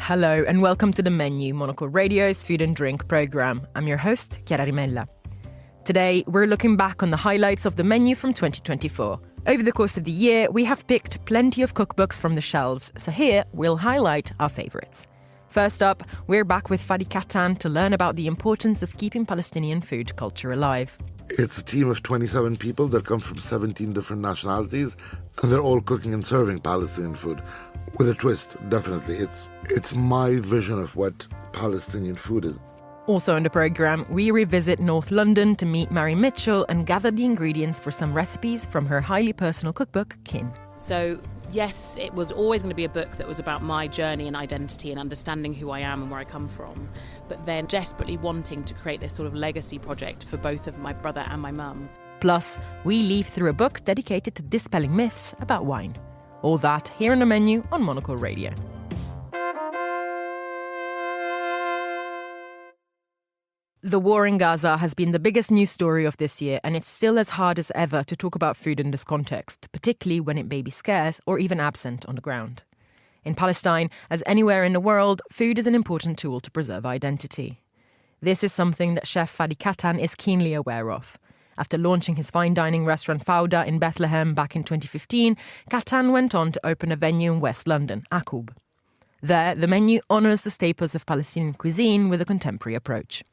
Hello and welcome to The Menu, Monocle Radio's food and drink programme. I'm your host, Chiara Rimella. Today, we're looking back on the highlights of the menu from 2024. Over the course of the year, we have picked plenty of cookbooks from the shelves, so here we'll highlight our favourites. First up, we're back with Fadi Katan to learn about the importance of keeping Palestinian food culture alive. It's a team of 27 people that come from 17 different nationalities, and they're all cooking and serving Palestinian food. With a twist, definitely. It's my vision of what Palestinian food is. Also on the programme, we revisit North London to meet Mary Mitchell and gather the ingredients for some recipes from her highly personal cookbook, Kin. So, yes, it was always going to be a book that was about my journey and identity and understanding who I am and where I come from, but then desperately wanting to create this sort of legacy project for both of my brother and my mum. Plus, we leaf through a book dedicated to dispelling myths about wine. All that here on The Menu on Monocle Radio. The war in Gaza has been the biggest news story of this year, and it's still as hard as ever to talk about food in this context, particularly when it may be scarce or even absent on the ground. In Palestine, as anywhere in the world, food is an important tool to preserve identity. This is something that chef Fadi Katan is keenly aware of. After launching his fine dining restaurant Fawda in Bethlehem back in 2015, Katan went on to open a venue in West London, Akub. There, the menu honours the staples of Palestinian cuisine with a contemporary approach.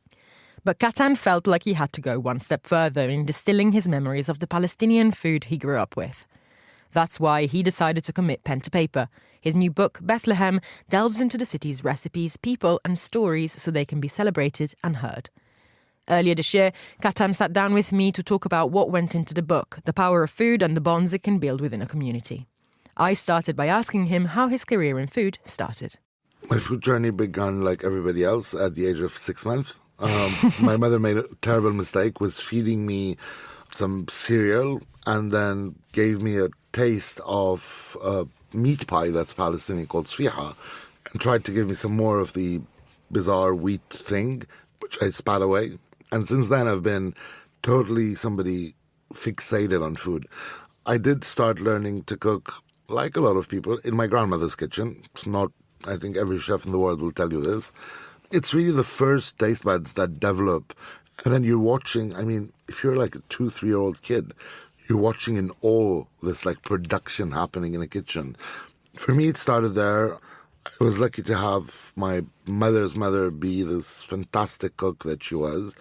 But Katan felt like he had to go one step further in distilling his memories of the Palestinian food he grew up with. That's why he decided to commit pen to paper. His new book, Bethlehem, delves into the city's recipes, people and stories so they can be celebrated and heard. Earlier this year, Katan sat down with me to talk about what went into the book, the power of food and the bonds it can build within a community. I started by asking him how his career in food started. My food journey began like everybody else at the age of 6 months. My mother made a terrible mistake, was feeding me some cereal and then gave me a taste of a meat pie that's Palestinian called sfiha and tried to give me some more of the bizarre wheat thing, which I spat away. And since then, I've been totally somebody fixated on food. I did start learning to cook, like a lot of people, in my grandmother's kitchen. It's not, I think every chef in the world will tell you this. It's really the first taste buds that develop. And then you're watching, if you're like a 2-3-year-old kid, you're watching in awe this like production happening in a kitchen. For me, it started there. I was lucky to have my mother's mother be this fantastic cook that she was.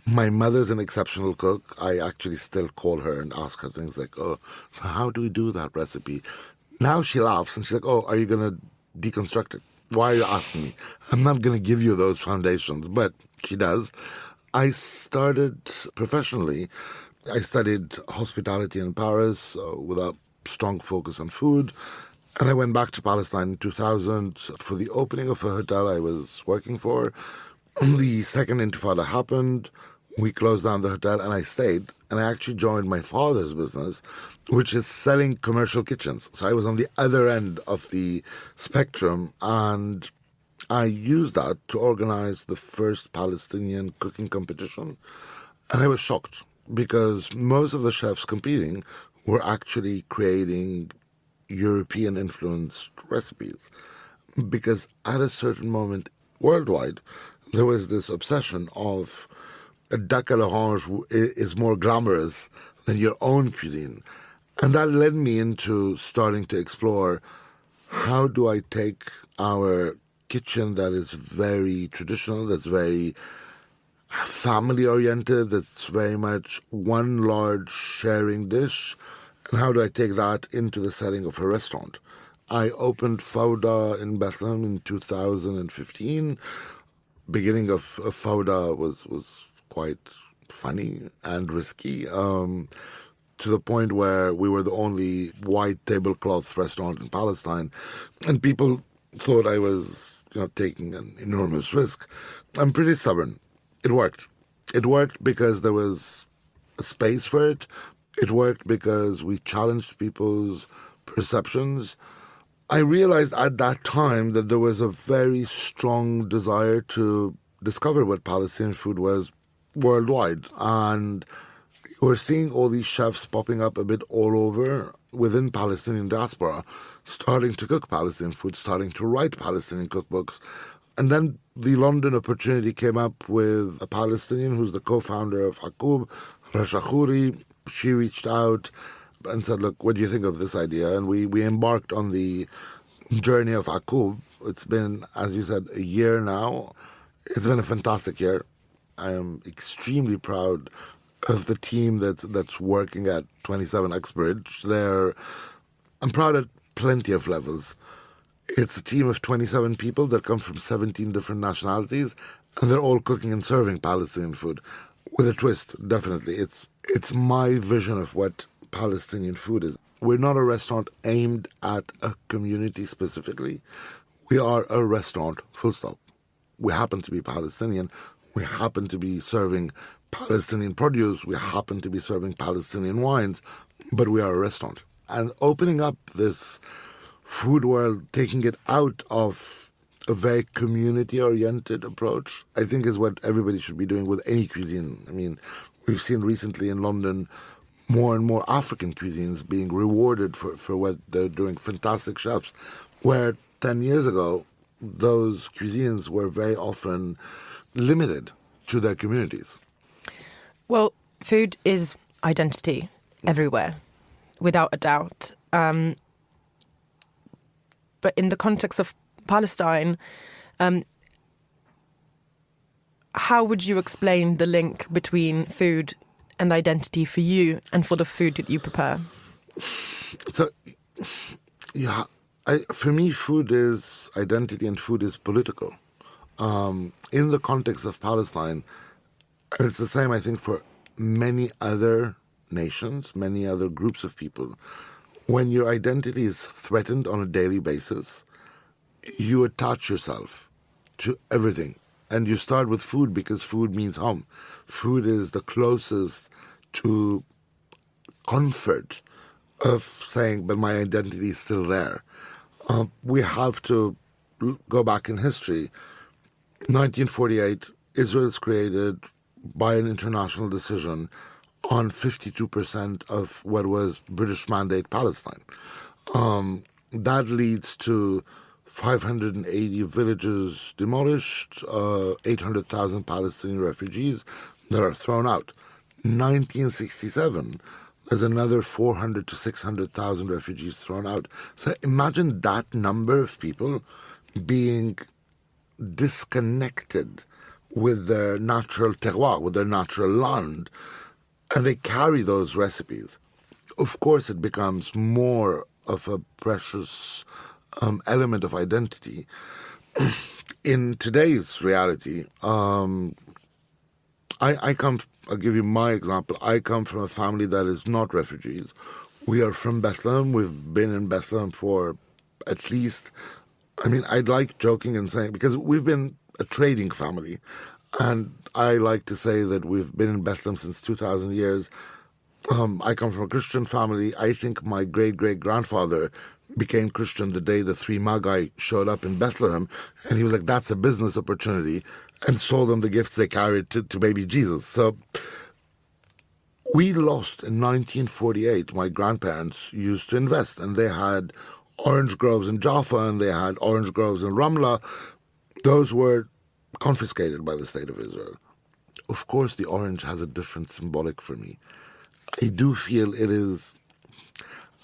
My mother's an exceptional cook. I actually still call her and ask her things like, oh, so how do we do that recipe? Now she laughs and she's like, oh, are you going to deconstruct it? Why are you asking me? I'm not going to give you those foundations, but she does. I started professionally. I studied hospitality in Paris with a strong focus on food. And I went back to Palestine in 2000 for the opening of a hotel I was working for. The second intifada happened. We closed down the hotel and I stayed. And I actually joined my father's business, which is selling commercial kitchens. So I was on the other end of the spectrum. And I used that to organize the first Palestinian cooking competition. And I was shocked because most of the chefs competing were actually creating European-influenced recipes. Because at a certain moment worldwide, there was this obsession of a duck à l'orange is more glamorous than your own cuisine. And that led me into starting to explore how do I take our kitchen that is very traditional, that's very family-oriented, that's very much one large sharing dish, and how do I take that into the setting of a restaurant? I opened Fawda in Bethlehem in 2015. Beginning of Fawda was quite funny and risky, to the point where we were the only white tablecloth restaurant in Palestine, and people thought I was, taking an enormous risk. I'm pretty stubborn. It worked. It worked because there was a space for it. It worked because we challenged people's perceptions. I realized at that time that there was a very strong desire to discover what Palestinian food was worldwide. And we're seeing all these chefs popping up a bit all over. within Palestinian diaspora starting to cook Palestinian food, starting to write Palestinian cookbooks. And then the London opportunity came up with a Palestinian who's the co-founder of Hakoub, Rasha Khouri. She reached out and said, look, what do you think of this idea? And we embarked on the journey of Hakoub. It's been, as you said, a year now. It's been a fantastic year. I am extremely proud of the team that's working at 27 Uxbridge. I'm proud at plenty of levels. It's a team of 27 people that come from 17 different nationalities, and they're all cooking and serving Palestinian food with a twist, definitely. It's my vision of what Palestinian food is. We're not a restaurant aimed at a community specifically. We are a restaurant, full stop. We happen to be Palestinian. We happen to be serving Palestinian produce. We happen to be serving Palestinian wines, but we are a restaurant. And opening up this food world, taking it out of a very community-oriented approach, I think is what everybody should be doing with any cuisine. I mean, we've seen recently in London more and more African cuisines being rewarded for what they're doing, fantastic chefs, where 10 years ago, those cuisines were very often limited to their communities. Well, food is identity everywhere, without a doubt. But in the context of Palestine, how would you explain the link between food and identity for you and for the food that you prepare? So, yeah, for me, food is identity and food is political. In the context of Palestine, and it's the same, I think, for many other nations, many other groups of people. When your identity is threatened on a daily basis, you attach yourself to everything. And you start with food because food means home. Food is the closest to comfort of saying, but my identity is still there. We have to go back in history. 1948, Israel is created by an international decision on 52% of what was British Mandate Palestine. That leads to 580 villages demolished, 800,000 Palestinian refugees that are thrown out. 1967, there's another 400 to 600,000 refugees thrown out. So imagine that number of people being disconnected with their natural terroir, with their natural land, and they carry those recipes. Of course, it becomes more of a precious element of identity. In today's reality, I'll give you my example. I come from a family that is not refugees. We are from Bethlehem. We've been in Bethlehem for at least, I'd like joking and saying, because we've been a trading family, and I like to say that we've been in Bethlehem since 2,000 years. I come from a Christian family. I think my great-great-grandfather became Christian the day the three Magi showed up in Bethlehem, and he was like, that's a business opportunity, and sold them the gifts they carried to baby Jesus. So we lost in 1948. My grandparents used to invest, and they had orange groves in Jaffa, and they had orange groves in Ramla. Those were confiscated by the state of Israel. Of course, the orange has a different symbolic for me. I do feel it is,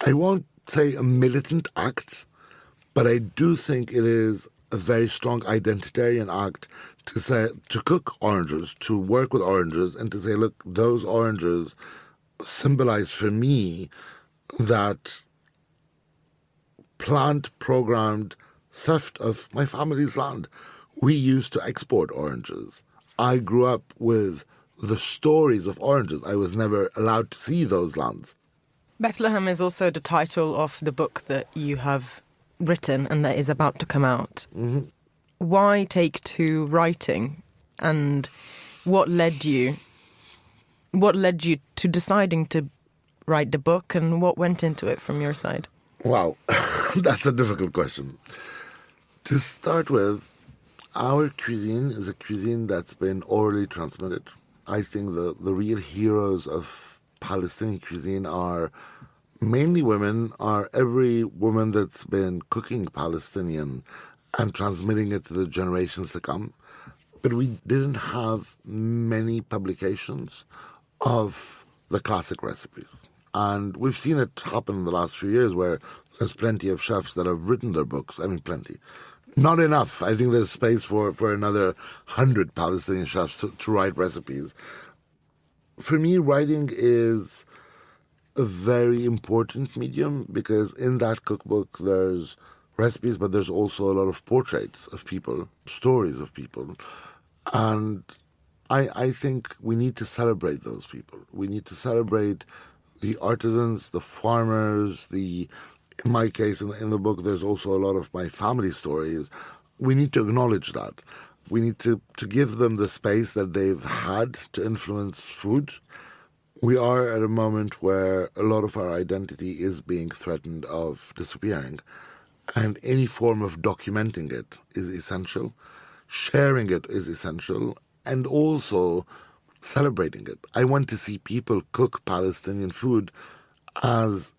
I won't say a militant act, but I do think it is a very strong identitarian act to cook oranges, to work with oranges, and to say, look, those oranges symbolize for me that plant-programmed theft of my family's land. We used to export oranges. I grew up with the stories of oranges. I was never allowed to see those lands. Bethlehem is also the title of the book that you have written and that is about to come out. Mm-hmm. Why take to writing, and what led you to deciding to write the book, and what went into it from your side? Wow, that's a difficult question. To start with, our cuisine is a cuisine that's been orally transmitted. I think the real heroes of Palestinian cuisine are mainly women, are every woman that's been cooking Palestinian and transmitting it to the generations to come. But we didn't have many publications of the classic recipes. And we've seen it happen in the last few years where there's plenty of chefs that have written their books. I mean, plenty. Not enough. I think there's space for another 100 Palestinian chefs to write recipes. For me, writing is a very important medium because in that cookbook there's recipes, but there's also a lot of portraits of people, stories of people. And I think we need to celebrate those people. We need to celebrate the artisans, the farmers, in my case, in the book, there's also a lot of my family stories. We need to acknowledge that. We need to give them the space that they've had to influence food. We are at a moment where a lot of our identity is being threatened of disappearing. And any form of documenting it is essential. Sharing it is essential. And also celebrating it. I want to see people cook Palestinian food as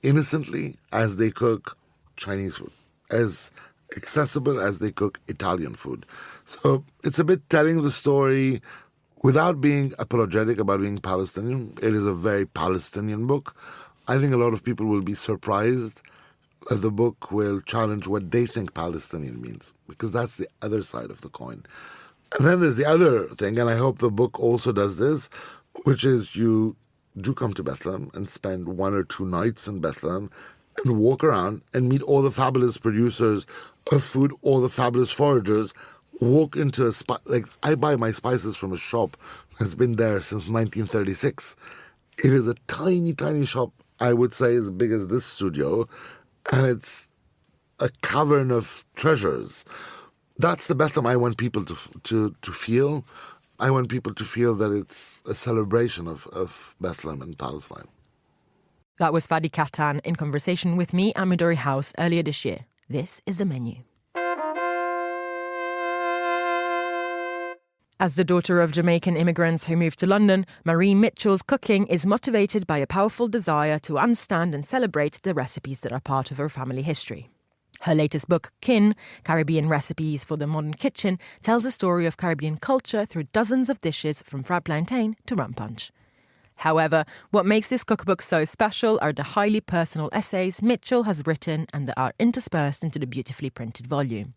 innocently as they cook Chinese food, as accessible as they cook Italian food. So it's a bit telling the story without being apologetic about being Palestinian. It is a very Palestinian book. I think a lot of people will be surprised that the book will challenge what they think Palestinian means, because that's the other side of the coin. And then there's the other thing, and I hope the book also does this, which is you do come to Bethlehem and spend 1 or 2 nights in Bethlehem and walk around and meet all the fabulous producers of food, all the fabulous foragers. Walk into I buy my spices from a shop that's been there since 1936. It is a tiny, tiny shop, I would say as big as this studio, and it's a cavern of treasures. That's the Bethlehem I want people to feel. I want people to feel that it's a celebration of Bethlehem and Palestine. That was Fadi Katan in conversation with me at Midori House earlier this year. This is The Menu. As the daughter of Jamaican immigrants who moved to London, Marie Mitchell's cooking is motivated by a powerful desire to understand and celebrate the recipes that are part of her family history. Her latest book, Kin, Caribbean Recipes for the Modern Kitchen, tells the story of Caribbean culture through dozens of dishes from fried plantain to rum punch. However, what makes this cookbook so special are the highly personal essays Mitchell has written and that are interspersed into the beautifully printed volume.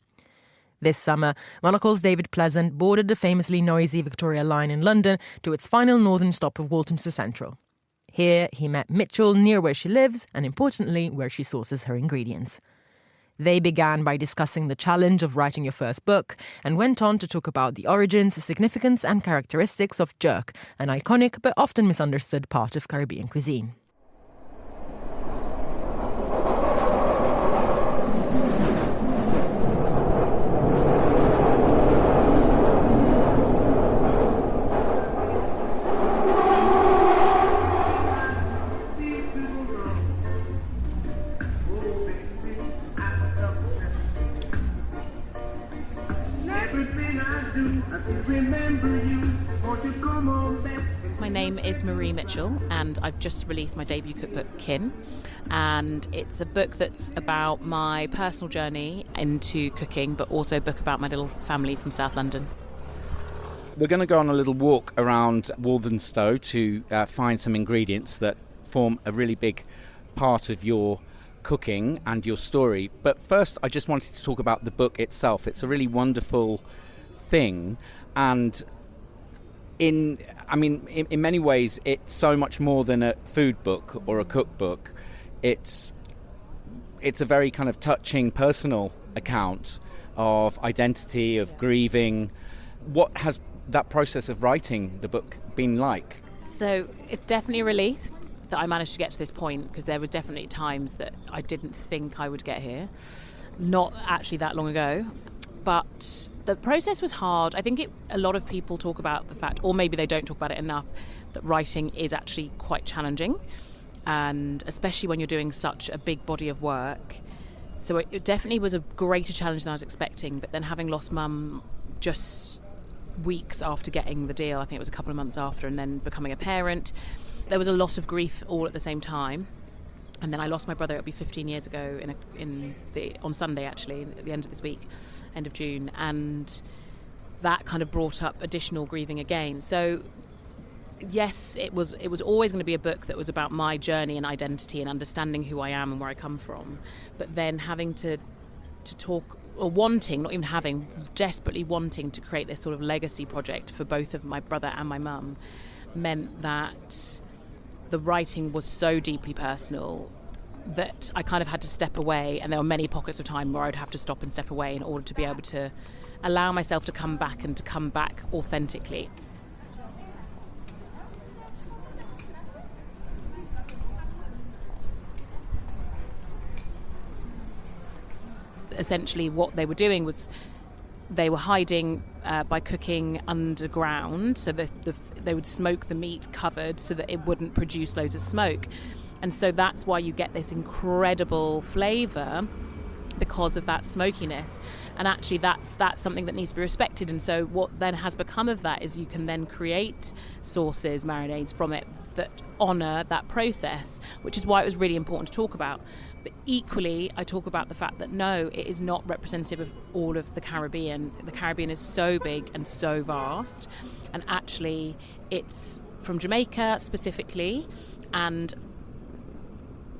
This summer, Monocle's David Pleasant boarded the famously noisy Victoria Line in London to its final northern stop of Walthamstow Central. Here, he met Mitchell near where she lives and, importantly, where she sources her ingredients. They began by discussing the challenge of writing your first book and went on to talk about the origins, significance and characteristics of jerk, an iconic but often misunderstood part of Caribbean cuisine. My name is Marie Mitchell and I've just released my debut cookbook, Kin. And it's a book that's about my personal journey into cooking, but also a book about my little family from South London. We're going to go on a little walk around Walthamstow to find some ingredients that form a really big part of your cooking and your story. But first, I just wanted to talk about the book itself. It's a really wonderful thing, and in many ways it's so much more than a food book or a cookbook. It's a very kind of touching personal account of identity, of grieving. What has that process of writing the book been like? So it's definitely a relief that I managed to get to this point, because there were definitely times that I didn't think I would get here, not actually that long ago. But the process was hard. I think a lot of people talk about the fact, or maybe they don't talk about it enough, that writing is actually quite challenging, and especially when you're doing such a big body of work. So it definitely was a greater challenge than I was expecting. But then, having lost mum just weeks after getting the deal, I think it was a couple of months after, and then becoming a parent, there was a lot of grief all at the same time. And then I lost my brother, it'll be 15 years ago on Sunday, actually, at the end of this week, end of June. And that kind of brought up additional grieving again. So yes, it was always going to be a book that was about my journey and identity and understanding who I am and where I come from. But then having to talk, or wanting, not even having, desperately wanting to create this sort of legacy project for both of my brother and my mum, meant that the writing was so deeply personal that I kind of had to step away, and there were many pockets of time where I'd have to stop and step away in order to be able to allow myself to come back and to come back authentically. Essentially what they were doing was they were hiding by cooking underground, so that they would smoke the meat covered so that it wouldn't produce loads of smoke. And so that's why you get this incredible flavour, because of that smokiness. And actually that's something that needs to be respected. And so what then has become of that is you can then create sauces, marinades from it that honour that process, which is why it was really important to talk about. But equally, I talk about the fact that no, it is not representative of all of the Caribbean. The Caribbean is so big and so vast, and actually it's from Jamaica specifically, and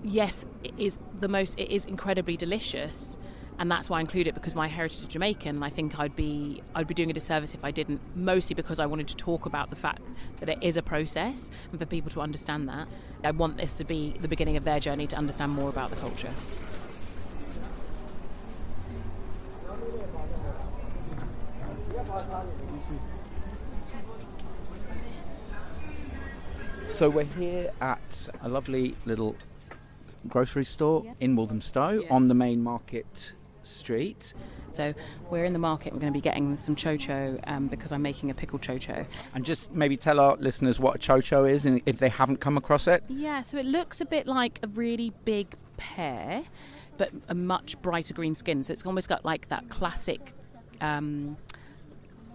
yes, it is incredibly delicious, and that's why I include it, because my heritage is Jamaican, and I think I'd be doing a disservice if I didn't, mostly because I wanted to talk about the fact that it is a process, and for people to understand that. I want this to be the beginning of their journey to understand more about the culture. So we're here at a lovely little grocery store in Walthamstow on the main market street. So we're in the market, we're going to be getting some chocho because I'm making a pickled chocho. And just maybe tell our listeners what a chocho is, and if they haven't come across it. Yeah, so it looks a bit like a really big pear, but a much brighter green skin. So it's almost got like that classic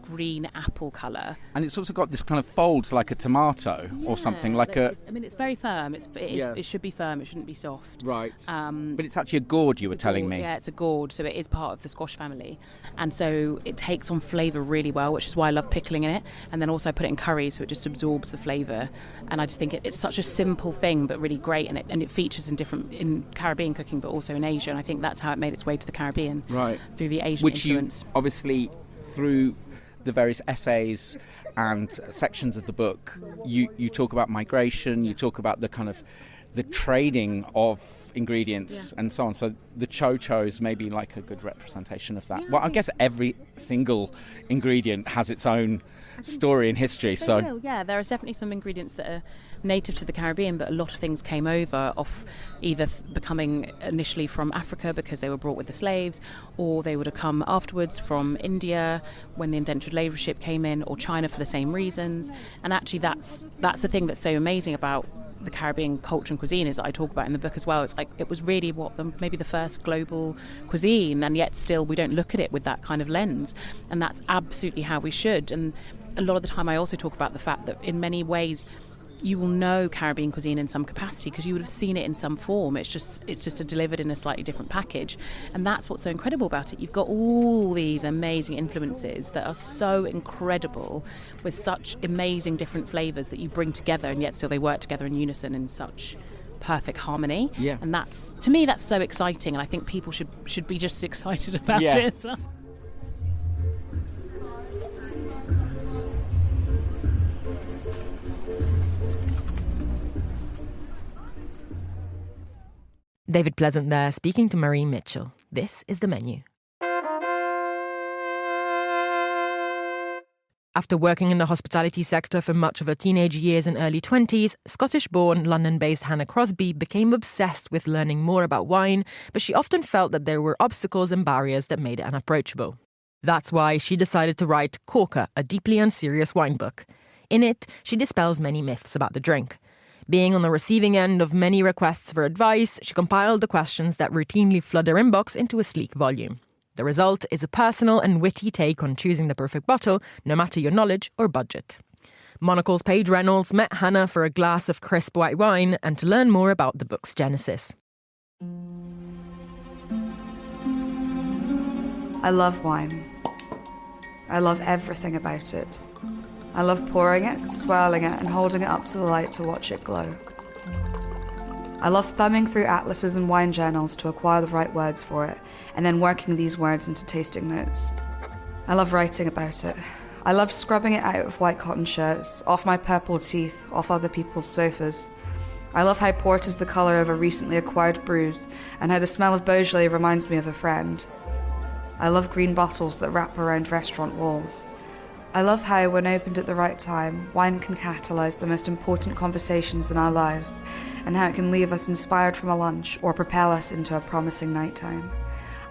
green apple colour. And it's also got this kind of folds like a tomato or something like a... it's very firm. It should be firm, it shouldn't be soft. Right. But it's actually a gourd, you were telling me. Yeah, it's a gourd, so it is part of the squash family. And so it takes on flavour really well, which is why I love pickling in it. And then also I put it in curry, so it just absorbs the flavour. And I just think it's such a simple thing, but really great. And it features in Caribbean cooking, but also in Asia. And I think that's how it made its way to the Caribbean. Right. Through the Asian influence. You obviously, through the various essays and sections of the book, you talk about migration, you talk about the kind of the trading of ingredients and so on. So the chochos may be like a good representation of that. Well, I guess every single ingredient has its own story and history. There are definitely some ingredients that are native to the Caribbean, but a lot of things came over off either becoming initially from Africa because they were brought with the slaves, or they would have come afterwards from India when the indentured labour ship came in, or China for the same reasons. And actually that's the thing that's so amazing about the Caribbean culture and cuisine, is that I talk about in the book as well. It's like it was really maybe the first global cuisine, and yet still we don't look at it with that kind of lens, and that's absolutely how we should. And a lot of the time I also talk about the fact that in many ways you will know Caribbean cuisine in some capacity because you would have seen it in some form. It's just delivered in a slightly different package, and that's what's so incredible about it. You've got all these amazing influences that are so incredible, with such amazing different flavours that you bring together, and yet still they work together in unison in such perfect harmony. Yeah. And that's, to me, that's so exciting, and I think people should be just excited about it. So. David Pleasant there, speaking to Marie Mitchell. This is The Menu. After working in the hospitality sector for much of her teenage years and early 20s, Scottish-born, London-based Hannah Crosby became obsessed with learning more about wine, but she often felt that there were obstacles and barriers that made it unapproachable. That's why she decided to write Corker, a deeply unserious wine book. In it, she dispels many myths about the drink. Being on the receiving end of many requests for advice, she compiled the questions that routinely flood her inbox into a sleek volume. The result is a personal and witty take on choosing the perfect bottle, no matter your knowledge or budget. Monocle's Paige Reynolds met Hannah for a glass of crisp white wine and to learn more about the book's genesis. I love wine. I love everything about it. I love pouring it, swirling it, and holding it up to the light to watch it glow. I love thumbing through atlases and wine journals to acquire the right words for it, and then working these words into tasting notes. I love writing about it. I love scrubbing it out of white cotton shirts, off my purple teeth, off other people's sofas. I love how port is the colour of a recently acquired bruise, and how the smell of Beaujolais reminds me of a friend. I love green bottles that wrap around restaurant walls. I love how, when opened at the right time, wine can catalyse the most important conversations in our lives, and how it can leave us inspired from a lunch or propel us into a promising nighttime.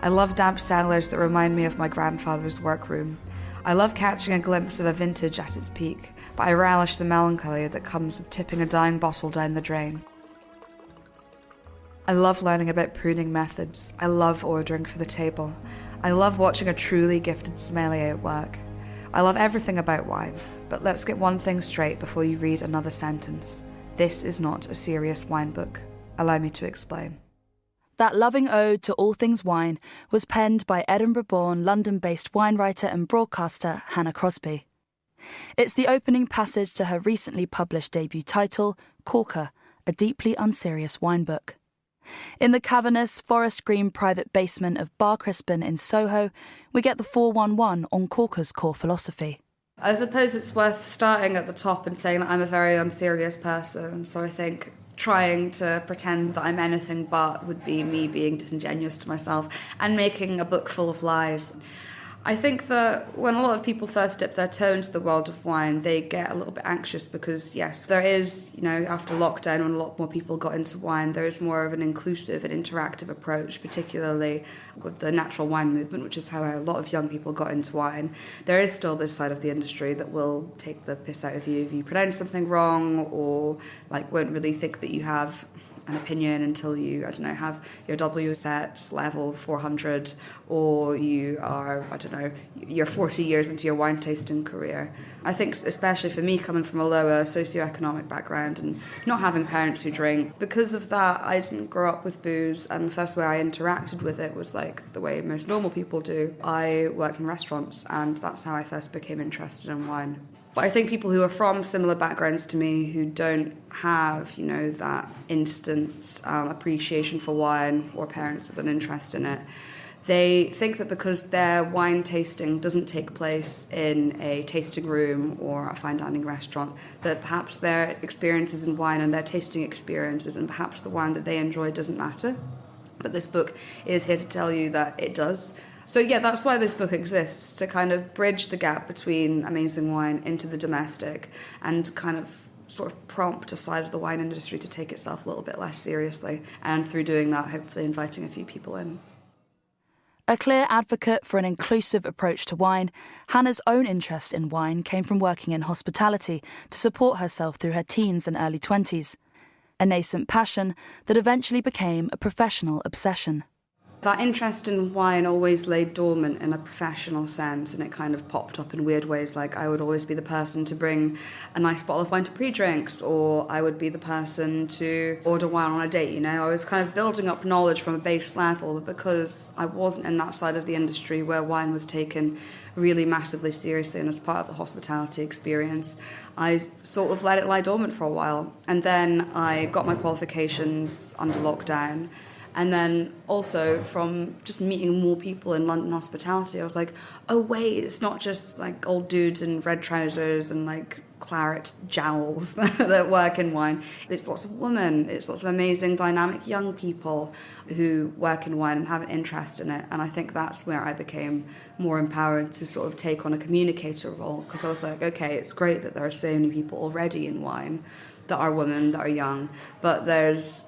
I love damp cellars that remind me of my grandfather's workroom. I love catching a glimpse of a vintage at its peak, but I relish the melancholy that comes with tipping a dying bottle down the drain. I love learning about pruning methods. I love ordering for the table. I love watching a truly gifted sommelier at work. I love everything about wine, but let's get one thing straight before you read another sentence. This is not a serious wine book. Allow me to explain. That loving ode to all things wine was penned by Edinburgh-born, London-based wine writer and broadcaster Hannah Crosby. It's the opening passage to her recently published debut title, Corker, a deeply unserious wine book. In the cavernous, forest-green private basement of Bar Crispin in Soho, we get the 411 on Corker's core philosophy. I suppose it's worth starting at the top and saying that I'm a very unserious person, so I think trying to pretend that I'm anything but would be me being disingenuous to myself and making a book full of lies. I think that when a lot of people first dip their toe into the world of wine, they get a little bit anxious because, yes, there is, after lockdown, when a lot more people got into wine, there is more of an inclusive and interactive approach, particularly with the natural wine movement, which is how a lot of young people got into wine. There is still this side of the industry that will take the piss out of you if you pronounce something wrong or, won't really think that you have an opinion until you, have your W set level 400 or you are, you're 40 years into your wine tasting career. I think especially for me, coming from a lower socioeconomic background and not having parents who drink, because of that, I didn't grow up with booze, and the first way I interacted with it was like the way most normal people do. I worked in restaurants, and that's how I first became interested in wine. But I think people who are from similar backgrounds to me who don't have, that instant appreciation for wine or parents with an interest in it, they think that because their wine tasting doesn't take place in a tasting room or a fine dining restaurant, that perhaps their experiences in wine and their tasting experiences and perhaps the wine that they enjoy doesn't matter. But this book is here to tell you that it does. So yeah, that's why this book exists, to kind of bridge the gap between amazing wine into the domestic and kind of sort of prompt a side of the wine industry to take itself a little bit less seriously, and through doing that, hopefully inviting a few people in. A clear advocate for an inclusive approach to wine, Hannah's own interest in wine came from working in hospitality to support herself through her teens and early 20s, a nascent passion that eventually became a professional obsession. That interest in wine always lay dormant in a professional sense, and it kind of popped up in weird ways, like I would always be the person to bring a nice bottle of wine to pre-drinks, or I would be the person to order wine on a date, I was kind of building up knowledge from a base level, but because I wasn't in that side of the industry where wine was taken really massively seriously and as part of the hospitality experience, I sort of let it lie dormant for a while. And then I got my qualifications under lockdown. And then also from just meeting more people in London hospitality, I was like, oh wait, it's not just like old dudes in red trousers and like claret jowls that work in wine. It's lots of women, it's lots of amazing dynamic young people who work in wine and have an interest in it. And I think that's where I became more empowered to sort of take on a communicator role, because I was like, okay, it's great that there are so many people already in wine that are women, that are young, but there's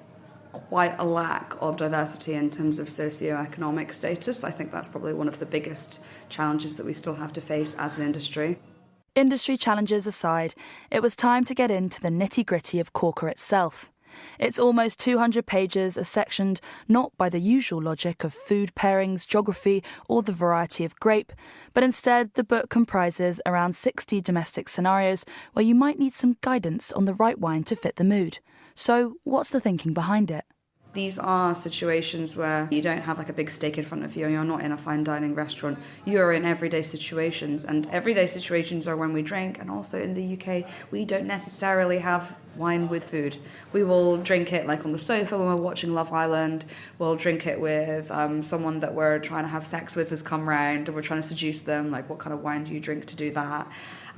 quite a lack of diversity in terms of socioeconomic status. I think that's probably one of the biggest challenges that we still have to face as an industry. Industry challenges aside, it was time to get into the nitty-gritty of Corker itself. Its almost 200 pages are sectioned not by the usual logic of food pairings, geography, or the variety of grape, but instead the book comprises around 60 domestic scenarios where you might need some guidance on the right wine to fit the mood. So, what's the thinking behind it? These are situations where you don't have like a big steak in front of you and you're not in a fine dining restaurant. You're in everyday situations, and everyday situations are when we drink. And also in the UK, we don't necessarily have wine with food. We will drink it like on the sofa when we're watching Love Island. We'll drink it with someone that we're trying to have sex with has come round and we're trying to seduce them. Like, what kind of wine do you drink to do that?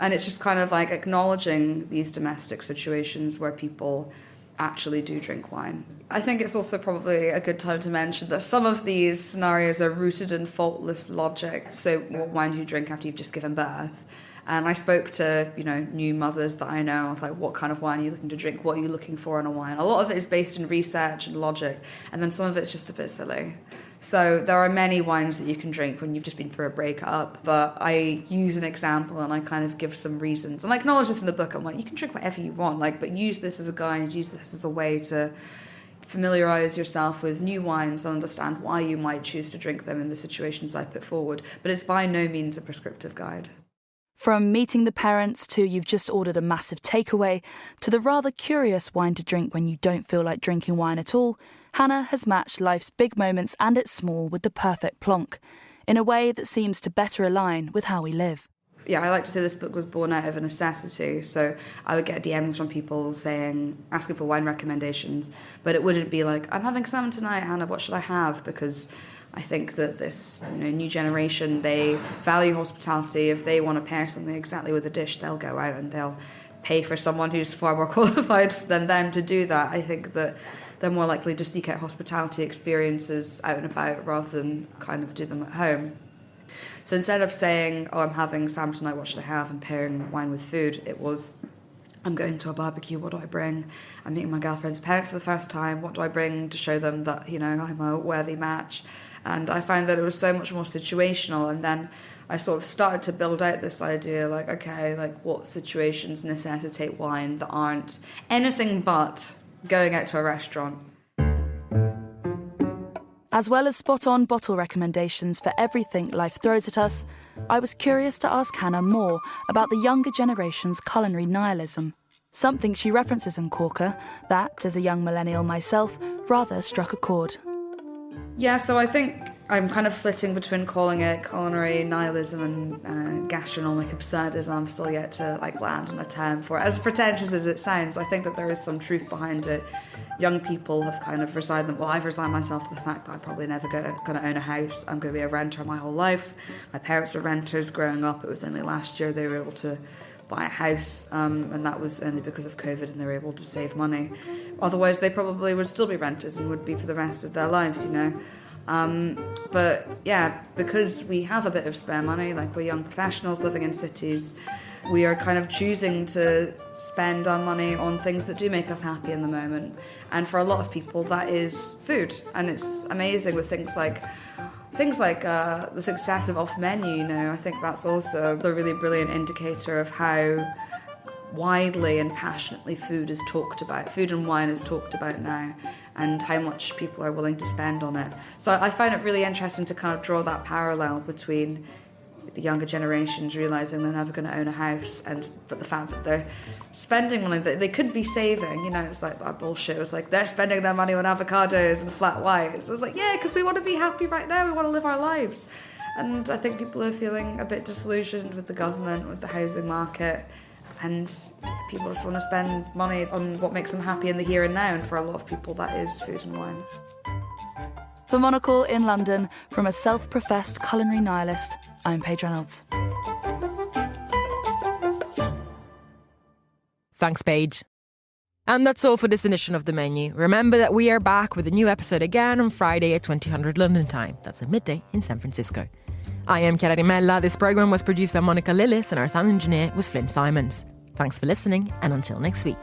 And it's just kind of like acknowledging these domestic situations where people actually do drink wine. I think it's also probably a good time to mention that some of these scenarios are rooted in faultless logic. So what wine do you drink after you've just given birth? And I spoke to, new mothers that I know. I was like, what kind of wine are you looking to drink? What are you looking for in a wine? A lot of it is based in research and logic, and then some of it's just a bit silly. So there are many wines that you can drink when you've just been through a breakup, but I use an example and I kind of give some reasons. And I acknowledge this in the book. I'm like, you can drink whatever you want, but use this as a guide, use this as a way to familiarise yourself with new wines and understand why you might choose to drink them in the situations I put forward. But it's by no means a prescriptive guide. From meeting the parents to you've just ordered a massive takeaway, to the rather curious wine to drink when you don't feel like drinking wine at all, Hannah has matched life's big moments and its small with the perfect plonk, in a way that seems to better align with how we live. Yeah, I like to say this book was born out of a necessity. So I would get DMs from people asking for wine recommendations, but it wouldn't be like, I'm having salmon tonight, Hannah, what should I have? Because I think that this new generation, they value hospitality. If they want to pair something exactly with a dish, they'll go out and they'll pay for someone who's far more qualified than them to do that. I think that they're more likely to seek out hospitality experiences out and about rather than kind of do them at home. So instead of saying, I'm having salmon tonight, what should I have, and pairing wine with food, it was, I'm going to a barbecue, what do I bring? I'm meeting my girlfriend's parents for the first time, what do I bring to show them that, I'm a worthy match? And I found that it was so much more situational, and then I sort of started to build out this idea, what situations necessitate wine that aren't anything but going out to a restaurant. As well as spot-on bottle recommendations for everything life throws at us, I was curious to ask Hannah more about the younger generation's culinary nihilism, something she references in Corker that, as a young millennial myself, rather struck a chord. Yeah, so I think I'm kind of flitting between calling it culinary nihilism and gastronomic absurdism. I'm still yet to land on a term for it. As pretentious as it sounds, I think that there is some truth behind it. Young people have kind of I've resigned myself to the fact that I'm probably never going to own a house. I'm going to be a renter my whole life. My parents are renters growing up. It was only last year they were able to buy a house, and that was only because of COVID, and they were able to save money. Otherwise, they probably would still be renters and would be for the rest of their lives, But yeah, because we have a bit of spare money, we're young professionals living in cities, we are kind of choosing to spend our money on things that do make us happy in the moment. And for a lot of people, that is food. And it's amazing with things like the success of off menu. I think that's also a really brilliant indicator of how widely and passionately food is talked about. Food and wine is talked about now, and how much people are willing to spend on it. So I find it really interesting to kind of draw that parallel between the younger generations realising they're never going to own a house, but the fact that they're spending money that they could be saving, it's like that bullshit. It was like they're spending their money on avocados and flat whites. I was like, yeah, because we want to be happy right now. We want to live our lives. And I think people are feeling a bit disillusioned with the government, with the housing market, and people just want to spend money on what makes them happy in the here and now. And for a lot of people, that is food and wine. For Monocle in London, from a self-professed culinary nihilist, I'm Paige Reynolds. Thanks, Paige. And that's all for this edition of The Menu. Remember that we are back with a new episode again on Friday at 2000 London time. That's at midday in San Francisco. I am Chiara Rimella. This programme was produced by Monica Lillis and our sound engineer was Flynn Simons. Thanks for listening, and until next week.